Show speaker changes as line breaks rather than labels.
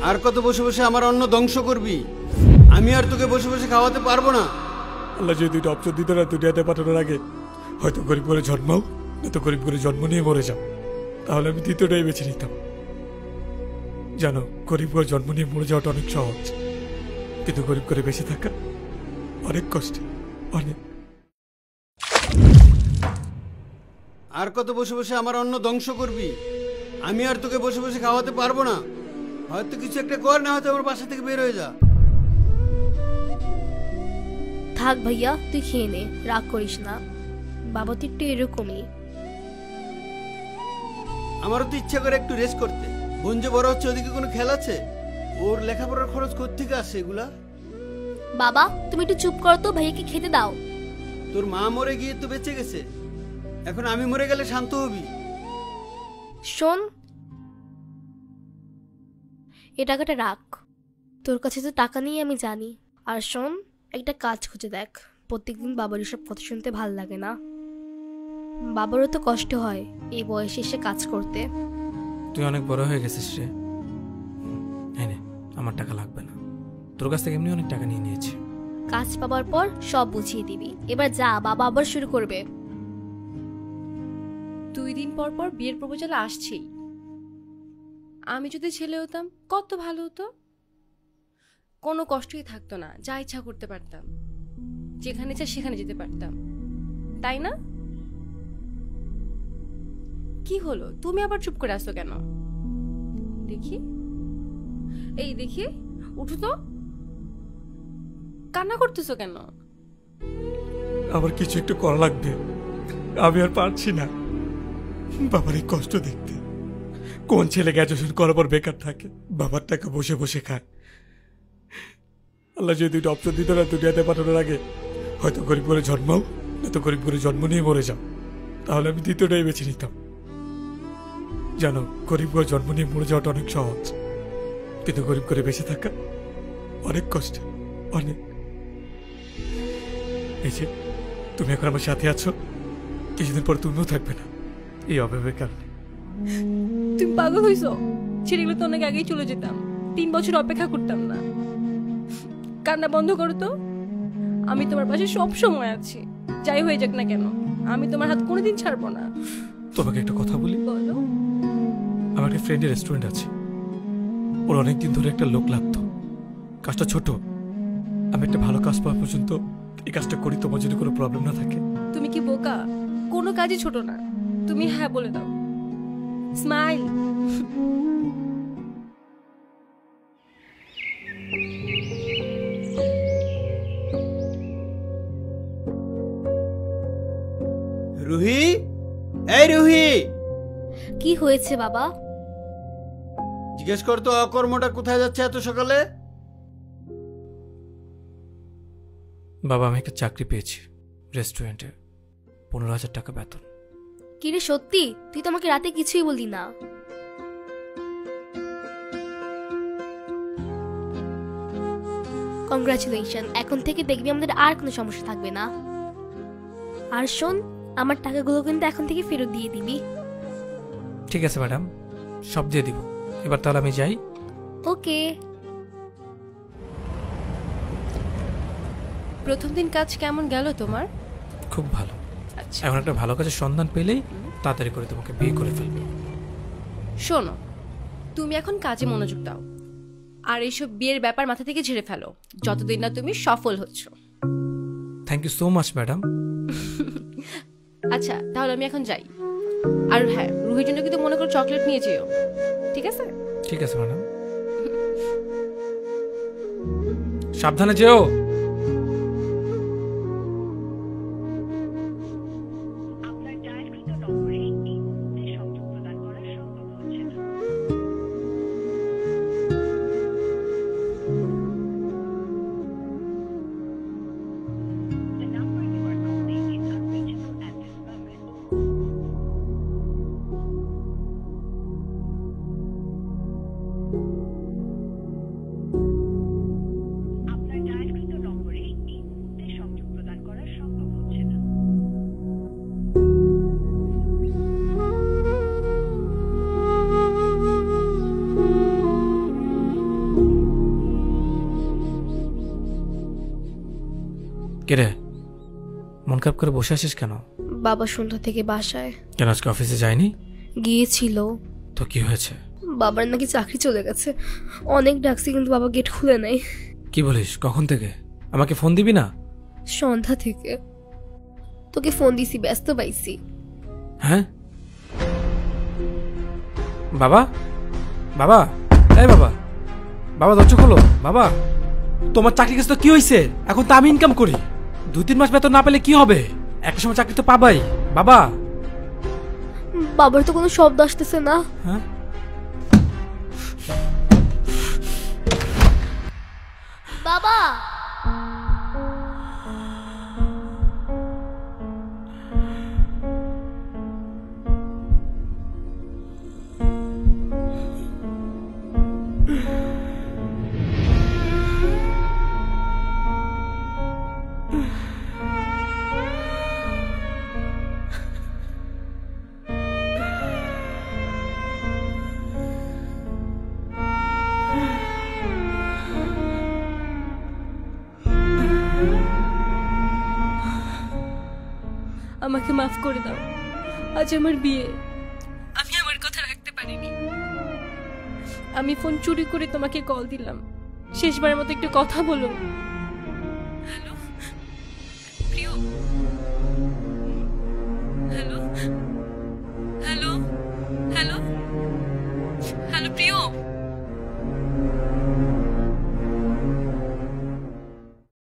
আর কত বসে বসে আমার অন্ন ধ্বংস করবি? আমি আর তোকে বসে বসে খাওয়াতে পারবো না।
আল্লাহ যদি দুইটা অপশন দিত না দুনিয়াতে পাঠানোর আগে, হয়তো গরিব করে জন্মাও, নয়তো গরিব করে জন্ম নিয়ে মরে যাও, তাহলে আমি দ্বিতীয়টাই বেছে নিতাম। জানো, গরিব করে জন্ম নিয়ে মরে যাওয়াটা অনেক সহজ, কিন্তু গরিব করে বেঁচে থাকা অনেক কষ্ট, অনেক।
আর কত বসে বসে আমার অন্ন ধ্বংস করবি? আমি আর তোকে বসে বসে খাওয়াতে পারবো না। হয়তো কিছু একটা কর, না হয়তো আমার বাসা থেকে বের হয়ে যা।
থাক ভাইয়া, তুই খেয়ে নে, রাগ করিস না। বাবা তো একটু এরকমই।
আমারও তো ইচ্ছা করে একটু রেস্ট করতে। বোন যে বড় হচ্ছে, ওদিকে কোনো খেয়াল আছে? ওর লেখাপড়ার খরচ কোত্থেকে আসে এগুলা?
বাবা তুমি একটু চুপ করো তো, ভাইয়াকে খেতে দাও।
তোর মা মরে গিয়ে তো বেঁচে গেছে, এখন আমি মরে গেলে শান্ত হবি?
শোন, এ টাকাটা রাখ, তোর কাছে তো টাকা নেই আমি জানি। আর শোন, একটা কাজ খুঁজে দেখ। প্রত্যেকদিন বাবার এসব কথা শুনতে ভাল লাগে না। বাবারও তো কষ্ট হয় এই বয়সে এসে কাজ করতে।
তুই অনেক বড় হয়ে গেছিস রে। হ্যাঁ, আমার টাকা লাগবে না, তোর কাছ থেকে এমনি অনেক টাকা নিয়ে নিয়েছি।
কাজ পাবার পর সব বুঝিয়ে দিবি। এবার যা, বাবা আবার শুরু করবে।
2 দিন পর পর বিয়ের প্রপোজাল আসছেই। আমি যদি ছেলে হতাম কত ভালো হতো, কোনো কষ্টই থাকতো না, যা ইচ্ছা করতে পারতাম, যেখানে ইচ্ছা সেখানে যেতে পারতাম, তাই না? কি হলো, তুমি আবার চুপ করে আসো কেন? দেখি, এই দেখি, উঠো তো, কান্না করতেছো কেন?
আমার কিছু একটু করা লাগবে, আমি আর পারছি না বাবার এই কষ্ট দেখতে। কোন ছেলে গ্র্যাজুয়েশন করার পর বেকার থাকে, বাবার টাকা বসে বসে খায়? আল্লাহ যদি দুইটা অপশন দিত না দুনিয়াতে পাঠানোর আগে, হয়তো গরিব করে জন্মাও, নয়তো গরিব করে জন্ম নিয়ে মরে যাও, তাহলে আমি দ্বিতীয়টাই বেছে নিতাম। জানো, গরিব করে জন্ম নিয়ে মরে যাওয়াটা অনেক সহজ, কিন্তু গরিব করে বেঁচে থাকা অনেক কষ্ট, অনেক। এই যে তুমি এখন আমার সাথে আছো, কিছুদিন পর তুমিও থাকবে না এই অভাবের কারণে।
তুমি পাগল হইছো? ছেলেগুলো তো অনেক আগেই চলে যেতাম, 3 বছর অপেক্ষা করতাম না। কান্না বন্ধ করো তো, আমি তোমার পাশে সব সময় আছি, যাই হয়ে যাক না কেন, আমি তোমার হাত কোনোদিন ছাড়বো না।
তোমাকে একটা কথা বলি,
বলো।
আমার একটা ফ্রেন্ডের রেস্টুরেন্ট আছে, ওর অনেকদিন ধরে একটা লোক লাগতো। কাজটা ছোট, আমি একটা ভালো কাজ পাওয়া পর্যন্ত এই কাজটা করি, তোমার যদি কোনো প্রবলেম না থাকে।
তুমি কি বোকা? কোনো কাজই ছোট না, তুমি হ্যাঁ বলে দাও। স্মাইল।
রুহি, এই রুহি,
কি হয়েছে বাবা?
জিজ্ঞেস কর তো অকর্মটা কোথায় যাচ্ছে এত সকালে?
বাবা, আমি একটা চাকরি পেয়েছি রেস্টুরেন্টে, 15,000 টাকা বেতন।
কিরে সত্যি? তুই তো আমাকে রাতে কিছুই বললি না। কংগ্রাচুলেশন, এখন থেকে দেখবি আমাদের আর কোনো সমস্যা থাকবে না। আর শোন, আমার টাকাগুলো কিন্তু এখন থেকে ফেরত দিয়ে দিবি।
ঠিক আছে ম্যাডাম, সব দিয়ে দিব। এবার তাহলে আমি যাই।
ওকে।
প্রথম দিন কাজ কেমন গেল তোমার?
খুব ভালো।
আচ্ছা,
এখন একটা ভালো কাজের সন্ধান পেলেই তাড়াতাড়ি করে তোমাকে বিয়ে করে ফেলবো।
শোনো, তুমি এখন কাজে মনোযোগ দাও, আর এইসব বিয়ের ব্যাপার মাথা থেকে ঝেড়ে ফেলো, যতদিন না তুমি সফল হচ্ছ।
Thank you so much madam.
আচ্ছা, তাহলে আমি এখন যাই। আর হ্যাঁ, রুহির জন্য কিন্তু মনে করো চকলেট নিয়ে যেও, ঠিক আছে?
ঠিক আছে ম্যাডাম, সাবধানে যেও। কে রে, মন খারাপ করে বসে আছিস কেন?
বাবা সন্ধ্যা থেকে বাসায়
কেন আজকে অফিসে যায়নি?
গিয়েছিল।
তো কি হয়েছে?
বাবার নাকি চাকরি চলে গেছে। অনেক ডাকছি কিন্তু বাবা গেট খুলে নাই।
কি বলিস? কখন থেকে? আমাকে ফোন দিবি না?
সন্ধ্যা থেকে তোকে ফোন দিছি, ব্যস্ত পাইছি।
হ্যাঁ বাবা, বাবা, এই বাবা, বাবা দরজা খোলো। বাবা, তোমার চাকরি কাছে তো কি হয়েছে? এখন তো আমি ইনকাম করি, 2-3 মাস বেতন না পেলে কি হবে? একটা সময় চাকরি তো পাবাই। বাবা।
বাবার তো কোনো শব্দ আসতেছে না।
হ্যাঁ,
বাবা,
আমাকে মাফ করে দাও। আজ আমার বিয়ে, আমি আমার কথা রাখতে পারিনি। আমি ফোন চুরি করে তোমাকে কল দিলাম, শেষবারের মতো একটু কথা বলো। হ্যালো প্রিয়,